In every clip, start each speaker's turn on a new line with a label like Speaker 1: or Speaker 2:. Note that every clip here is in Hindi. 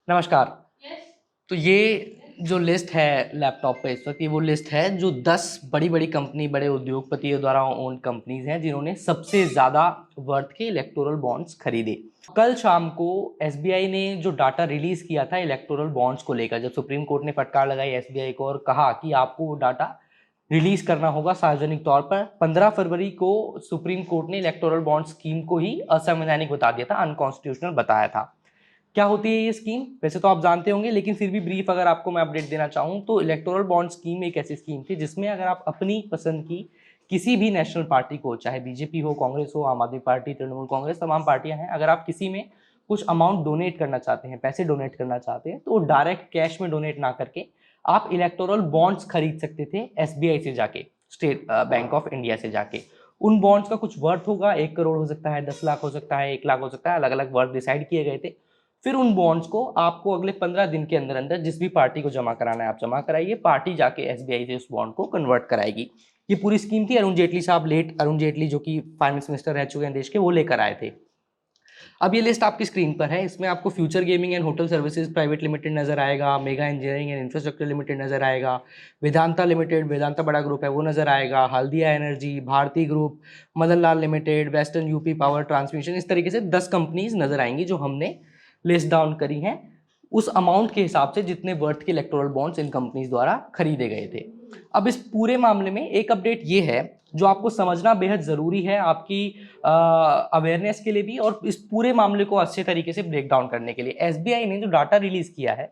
Speaker 1: नमस्कार। तो ये जो लिस्ट है लैपटॉप पे इस वक्त, ये वो लिस्ट है जो 10 बड़ी बड़ी कंपनी, बड़े उद्योगपतियों द्वारा ओन कंपनीज हैं जिन्होंने सबसे ज़्यादा वर्थ के इलेक्टोरल बॉन्ड्स खरीदे। कल शाम को एसबीआई ने जो डाटा रिलीज किया था इलेक्टोरल बॉन्ड्स को लेकर, जब सुप्रीम कोर्ट ने फटकार लगाई एसबीआई को और कहा कि आपको वो डाटा रिलीज करना होगा सार्वजनिक तौर पर, 15 फरवरी को सुप्रीम कोर्ट ने इलेक्टोरल बॉन्ड स्कीम को ही असंवैधानिक बता दिया था, अनकॉन्स्टिट्यूशनल बताया था। क्या होती है ये स्कीम? वैसे तो आप जानते होंगे, लेकिन फिर भी ब्रीफ अगर आपको मैं अपडेट देना चाहूँ तो इलेक्टोरल बॉन्ड स्कीम एक ऐसी स्कीम थी जिसमें अगर आप अपनी पसंद की किसी भी नेशनल पार्टी को, चाहे बीजेपी हो, कांग्रेस हो, आम आदमी पार्टी, तृणमूल कांग्रेस, तमाम पार्टियां हैं, अगर आप किसी में कुछ अमाउंट डोनेट करना चाहते हैं, पैसे डोनेट करना चाहते हैं, तो डायरेक्ट कैश में डोनेट ना करके आप इलेक्टोरल बॉन्ड्स खरीद सकते थे एसबीआई से जाके, स्टेट बैंक ऑफ इंडिया से जाके। उन बॉन्ड्स का कुछ वर्थ होगा, 1 करोड़ हो सकता है, 10 लाख हो सकता है, 1 लाख हो सकता है, अलग अलग वर्थ डिसाइड किए गए थे। फिर उन बॉन्ड्स को आपको अगले 15 दिन के अंदर अंदर जिस भी पार्टी को जमा कराना है आप जमा कराइए, पार्टी जाके एसबीआई से उस बॉन्ड को कन्वर्ट कराएगी। ये पूरी स्कीम थी। अरुण जेटली साहब, लेट अरुण जेटली जो कि फाइनेंस मिनिस्टर रह चुके हैं देश के, वो लेकर आए थे। अब ये लिस्ट आपकी स्क्रीन पर है। इसमें आपको future gaming and hotel services private limited नजर आएगा, mega engineering and infrastructure limited नजर आएगा, वेदांता लिमिटेड, वेदांता बड़ा ग्रुप है वो नजर आएगा, Haldia energy, Bharti group, Madan Lal limited, western UP power transmission, इस तरीके से 10 कंपनीज नजर आएंगी जो हमने लिस्ट डाउन करी हैं उस अमाउंट के हिसाब से जितने वर्थ के इलेक्टोरल बॉन्ड्स इन कंपनीज द्वारा खरीदे गए थे। अब इस पूरे मामले में एक अपडेट ये है जो आपको समझना बेहद ज़रूरी है आपकी अवेयरनेस के लिए भी, और इस पूरे मामले को अच्छे तरीके से ब्रेक डाउन करने के लिए। एसबीआई ने जो डाटा रिलीज किया है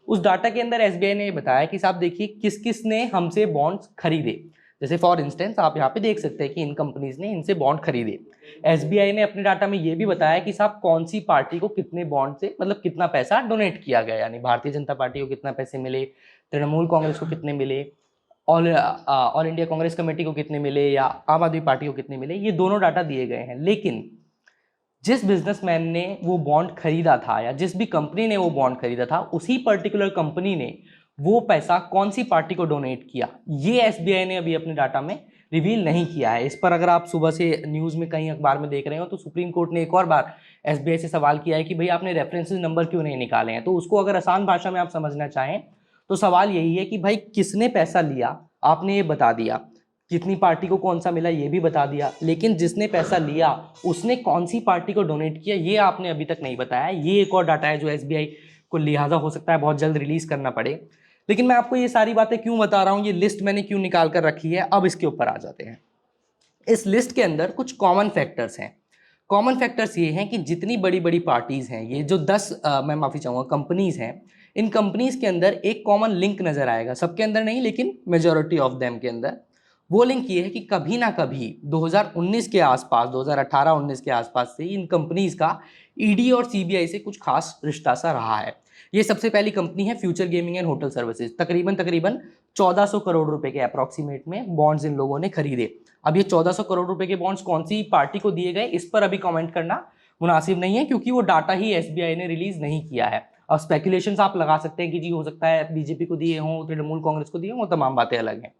Speaker 1: उस डाटा के अंदर एसबीआई ने बताया कि साहब देखिए किस किस ने हमसे बॉन्ड्स खरीदे। जैसे फॉर इंस्टेंस आप यहाँ पे देख सकते हैं कि इन कंपनीज ने इनसे बॉन्ड खरीदे। एसबीआई ने अपने डाटा में ये भी बताया कि साहब कौन सी पार्टी को कितने बॉन्ड से, मतलब कितना पैसा डोनेट किया गया, यानी भारतीय जनता पार्टी को कितना पैसे मिले, तृणमूल कांग्रेस को कितने मिले, ऑल इंडिया कांग्रेस कमेटी को कितने मिले, या आम आदमी पार्टी को कितने मिले। ये दोनों डाटा दिए गए हैं। लेकिन जिस बिजनेसमैन ने वो बॉन्ड खरीदा था या जिस भी कंपनी ने वो बॉन्ड खरीदा था, उसी पर्टिकुलर कंपनी ने वो पैसा कौन सी पार्टी को डोनेट किया, ये एसबीआई ने अभी अपने डाटा में रिवील नहीं किया है। इस पर अगर आप सुबह से न्यूज में कहीं अखबार में देख रहे हो तो सुप्रीम कोर्ट ने एक और बार एसबीआई से सवाल किया है कि भाई आपने रेफरेंसेस नंबर क्यों नहीं निकाले हैं। तो उसको अगर आसान भाषा में आप समझना चाहें तो सवाल यही है कि भाई किसने पैसा लिया, आपने ये बता दिया, कितनी पार्टी को कौन सा मिला ये भी बता दिया, लेकिन जिसने पैसा लिया उसने कौन सी पार्टी को डोनेट किया ये आपने अभी तक नहीं बताया। ये एक और डाटा है जो एसबीआई को लिहाजा हो सकता है बहुत जल्द रिलीज करना पड़े। लेकिन मैं आपको ये सारी बातें क्यों बता रहा हूँ, ये लिस्ट मैंने क्यों निकाल कर रखी है, अब इसके ऊपर आ जाते हैं। इस लिस्ट के अंदर कुछ कॉमन फैक्टर्स हैं। कॉमन फैक्टर्स ये हैं कि जितनी बड़ी बड़ी पार्टीज हैं, ये जो 10 मैं माफी चाहूंगा कंपनीज हैं, इन कंपनीज के अंदर एक कॉमन लिंक नजर आएगा। सबके अंदर नहीं लेकिन मेजोरिटी ऑफ देम के अंदर वो लिंक ये है कि कभी ना कभी 2019 के आसपास, 2018-19 के आसपास से इन कंपनीज का ईडी और सीबीआई से कुछ खास रिश्ता सा रहा है। ये सबसे पहली कंपनी है future gaming and hotel services. तकरीबन 1400 करोड़ रुपए के अप्रोक्सीमेट में बॉन्ड्स इन लोगों ने खरीदे। अब ये 1400 करोड़ रुपए के बॉन्ड्स कौन सी पार्टी को दिए गए इस पर अभी कमेंट करना मुनासिब नहीं है, क्योंकि वो डाटा ही एसबीआई ने रिलीज नहीं किया है। अब स्पेकुलेशंस आप लगा सकते हैं कि जी हो सकता है बीजेपी को दिए हों, तृणमूल कांग्रेस को दिए हों, वो तमाम बातें अलग हैं।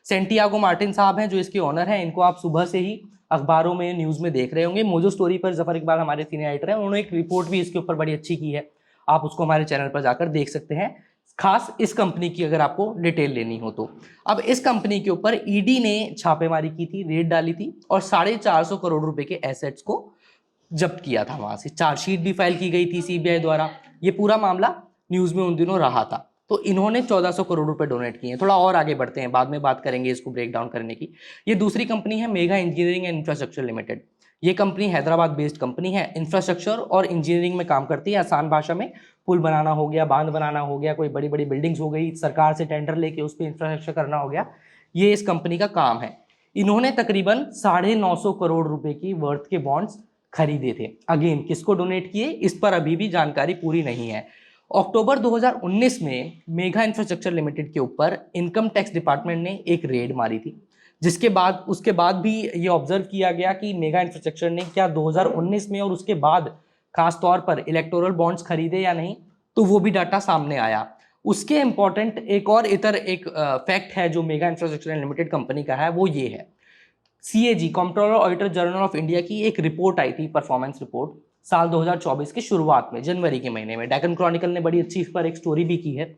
Speaker 1: सेंटियागो मार्टिन साहब हैं जो इसके ऑनर हैं, इनको आप सुबह से ही अखबारों में, न्यूज में देख रहे होंगे। मोजो स्टोरी पर जफर इकबाल हमारे सीनियर एडिटर हैं, उन्होंने एक रिपोर्ट भी इसके ऊपर बड़ी अच्छी की है, आप उसको हमारे चैनल पर जाकर देख सकते हैं, खास इस कंपनी की अगर आपको डिटेल लेनी हो तो। अब इस कंपनी के ऊपर ईडी ने छापेमारी की थी, रेड डाली थी और 450 करोड़ रुपए के एसेट्स को जब्त किया था। वहां से चार्जशीट भी फाइल की गई थी सीबीआई द्वारा। ये पूरा मामला न्यूज में उन दिनों रहा था। तो इन्होंने 1400 करोड़ रुपए डोनेट किए हैं। थोड़ा और आगे बढ़ते हैं, बाद में बात करेंगे इसको ब्रेक डाउन करने की। ये दूसरी कंपनी है mega engineering and infrastructure limited. ये कंपनी हैदराबाद बेस्ड कंपनी है, इंफ्रास्ट्रक्चर और इंजीनियरिंग में काम करती है। आसान भाषा में पुल बनाना हो गया, बांध बनाना हो गया, कोई बड़ी बड़ी बिल्डिंग्स हो गई, सरकार से टेंडर लेके उस पर इंफ्रास्ट्रक्चर करना हो गया, ये इस कंपनी का काम है। इन्होंने तकरीबन 950 करोड़ रुपए की वर्थ के बॉन्ड्स खरीदे थे। अगेन किसको डोनेट किए इस पर अभी भी जानकारी पूरी नहीं है। अक्टूबर 2019 में मेगा इंफ्रास्ट्रक्चर लिमिटेड के ऊपर इनकम टैक्स डिपार्टमेंट ने एक रेड मारी थी, जिसके बाद उसके बाद भी ये ऑब्जर्व किया गया कि मेगा इंफ्रास्ट्रक्चर ने क्या 2019 में और उसके बाद खास तौर पर इलेक्टोरल बॉन्ड्स खरीदे या नहीं, तो वो भी डाटा सामने आया। उसके इंपॉर्टेंट एक और इतर एक फैक्ट है जो मेगा इंफ्रास्ट्रक्चर लिमिटेड कंपनी का है, वो ये है, CAG controller auditor general of India की एक रिपोर्ट आई थी, परफॉर्मेंस रिपोर्ट। साल 2024 की शुरुआत में, जनवरी के महीने में। डेक्कन क्रॉनिकल ने बड़ी अच्छी इस पर एक स्टोरी भी की है।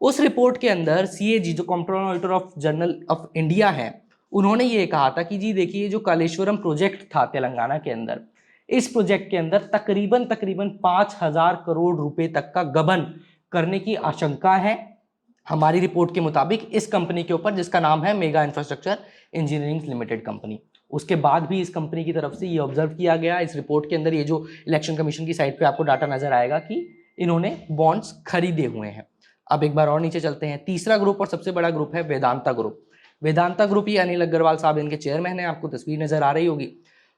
Speaker 1: उस रिपोर्ट के अंदर सीएजी, जो controller auditor of journal of India है, उन्होंने ये कहा था कि जी देखिए, जो कालेश्वरम प्रोजेक्ट था तेलंगाना के अंदर, इस प्रोजेक्ट के अंदर तकरीबन 5,000 करोड़ रुपए तक का गबन करने की आशंका है हमारी रिपोर्ट के मुताबिक इस कंपनी के ऊपर, जिसका नाम है mega infrastructure engineering limited company. उसके बाद भी इस कंपनी की तरफ से ये ऑब्जर्व किया गया इस रिपोर्ट के अंदर, ये जो इलेक्शन कमीशन की साइट पे आपको डाटा नजर आएगा कि इन्होंने बॉन्ड्स खरीदे हुए हैं। अब एक बार और नीचे चलते हैं। तीसरा ग्रुप और सबसे बड़ा ग्रुप है वेदांता ग्रुप। वेदांता ग्रुप, ये अनिल अग्रवाल साहब इनके चेयरमैन हैं, आपको तस्वीर नजर आ रही होगी।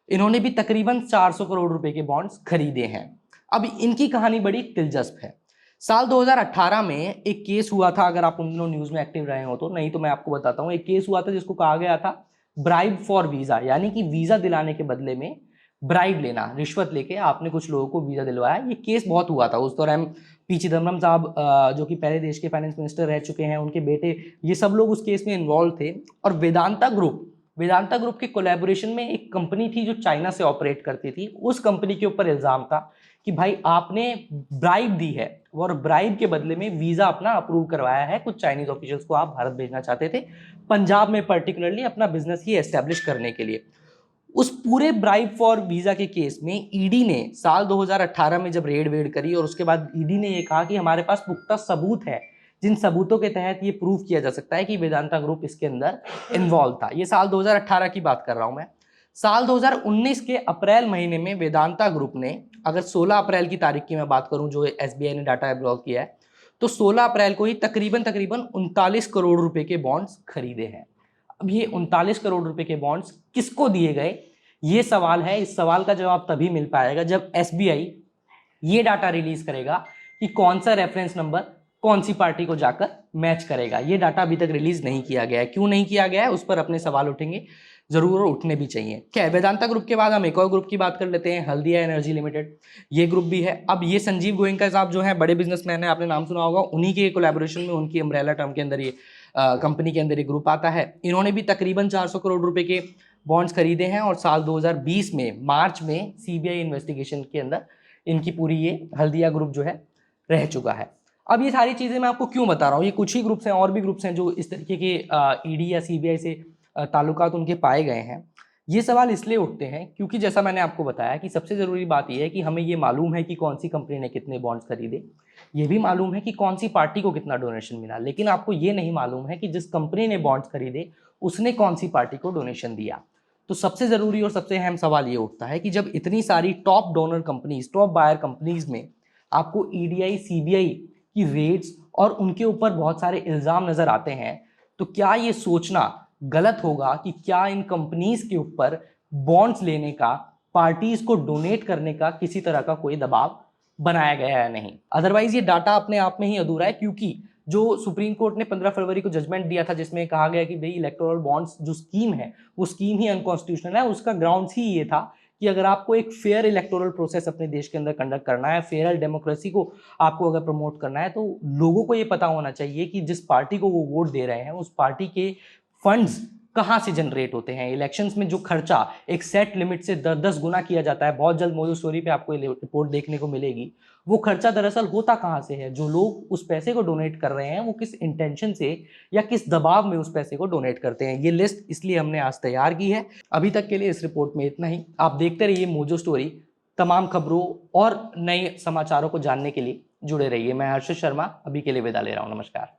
Speaker 1: इन्होंने भी तकरीबन 400 करोड़ रुपए के बॉन्ड्स खरीदे हैं। अब इनकी कहानी बड़ी दिलचस्प है। साल 2018 में एक केस हुआ था, अगर आप उन दिनों न्यूज में एक्टिव रहे हो तो, नहीं तो मैं आपको बताता हूँ। एक केस हुआ था जिसको कहा गया था ब्राइब फॉर वीजा, यानी कि वीजा दिलाने के बदले में ब्राइब लेना, रिश्वत लेके आपने कुछ लोगों को वीजा दिलवाया। ये केस बहुत हुआ था उस दौरान। पी चिदम्बरम साहब, जो कि पहले देश के फाइनेंस मिनिस्टर रह चुके हैं, उनके बेटे, ये सब लोग उस केस में इन्वॉल्व थे। और वेदांता ग्रुप के कोलैबोरेशन में एक कंपनी थी जो चाइना से ऑपरेट करती थी। उस कंपनी के ऊपर इल्जाम था कि भाई आपने ब्राइब दी है, और ब्राइब के बदले में वीजा अपना अप्रूव करवाया है कुछ चाइनीज ऑफिशियल्स को, आप भारत भेजना चाहते थे, पंजाब में पर्टिकुलरली अपना बिजनेस ही एस्टेब्लिश करने के लिए। उस पूरे ब्राइब फॉर वीजा के केस में ईडी ने साल 2018 में जब रेड वेड करी, और उसके बाद ईडी ने ये कहा कि हमारे पास पुख्ता सबूत है, जिन सबूतों के तहत ये प्रूव किया जा सकता है कि वेदांता ग्रुप इसके अंदर इन्वॉल्व था। ये साल 2018 की बात कर रहा हूं मैं। साल 2019 के अप्रैल महीने में वेदांता ग्रुप ने, अगर 16 अप्रैल की तारीख की मैं बात करूं जो एसबीआई ने डाटा अपलोड किया है, तो 16 अप्रैल को ही तकरीबन 39 करोड़ रुपए के बॉन्ड्स खरीदे हैं। अब ये 39 करोड़ रुपए के बॉन्ड्स किसको दिए गए, ये सवाल है। इस सवाल का जवाब तभी मिल पाएगा जब एसबीआई ये डाटा रिलीज करेगा कि कौन सा रेफरेंस नंबर कौन सी पार्टी को जाकर मैच करेगा। ये डाटा अभी तक रिलीज नहीं किया गया है। क्यों नहीं किया गया है, उस पर अपने सवाल उठेंगे, जरूर उठने भी चाहिए। क्या वेदांता ग्रुप के बाद हम एक और ग्रुप की बात कर लेते हैं, हल्दिया एनर्जी लिमिटेड। ये ग्रुप भी है। अब ये संजीव गोयनका साहब जो है, बड़े बिजनेसमैन है, आपने नाम सुना होगा, उन्हीं के कोलैबोरेशन में, उनकी अम्ब्रेला टर्म के अंदर ये कंपनी के अंदर ये ग्रुप आता है। इन्होंने भी तकरीबन 400 करोड़ रुपए के बॉन्ड्स खरीदे हैं, और साल 2020 में मार्च में सीबीआई इन्वेस्टिगेशन के अंदर इनकी पूरी ये हल्दिया ग्रुप जो है रह चुका है। अब ये सारी चीजें मैं आपको क्यों बता रहा हूँ, ये कुछ ही ग्रुप्स हैं, और भी ग्रुप्स हैं जो इस तरीके के ईडी या सीबीआई से ताल्लुकात उनके पाए गए हैं। ये सवाल इसलिए उठते हैं क्योंकि जैसा मैंने आपको बताया कि सबसे जरूरी बात यह है कि हमें ये मालूम है कि कौन सी कंपनी ने कितने बॉन्ड्स खरीदे, ये भी मालूम है कि कौन सी पार्टी को कितना डोनेशन मिला, लेकिन आपको ये नहीं मालूम है कि जिस कंपनी ने बॉन्ड्स खरीदे उसने कौन सी पार्टी को डोनेशन दिया। तो सबसे जरूरी और सबसे अहम सवाल ये उठता है कि जब इतनी सारी top donor companies, top buyer companies में आपको ईडीआई, सीबीआई की रेड्स और उनके ऊपर बहुत सारे इल्जाम नजर आते हैं, तो क्या ये सोचना गलत होगा कि क्या इन कंपनीज के ऊपर बॉन्ड्स लेने का, पार्टीज को डोनेट करने का किसी तरह का कोई दबाव बनाया गया है? नहीं। अदरवाइज ये डाटा अपने आप में ही अधूरा है, क्योंकि जो सुप्रीम कोर्ट ने 15 फरवरी को जजमेंट दिया था जिसमें कहा गया कि भाई इलेक्टोरल बॉन्ड्स जो स्कीम है वो स्कीम ही अनकॉन्स्टिट्यूशनल है, उसका ग्राउंड्स ही ये था कि अगर आपको एक फेयर इलेक्टोरल प्रोसेस अपने देश के अंदर कंडक्ट करना है, फेयर डेमोक्रेसी को आपको अगर प्रमोट करना है, तो लोगों को ये पता होना चाहिए कि जिस पार्टी को वो वोट दे रहे हैं उस पार्टी के फंड्स कहाँ से जनरेट होते हैं। इलेक्शंस में जो खर्चा एक सेट लिमिट से 10 गुना किया जाता है, बहुत जल्द मौजूद स्टोरी पे आपको रिपोर्ट देखने को मिलेगी, वो खर्चा दरअसल होता कहाँ से है, जो लोग उस पैसे को डोनेट कर रहे हैं वो किस इंटेंशन से या किस दबाव में उस पैसे को डोनेट करते हैं। ये लिस्ट इसलिए हमने आज तैयार की है। अभी तक के लिए इस रिपोर्ट में इतना ही। आप देखते रहिए मोजो स्टोरी। तमाम खबरों और नए समाचारों को जानने के लिए जुड़े रहिए। मैं हर्षित शर्मा अभी के लिए विदा ले रहा हूँ। नमस्कार।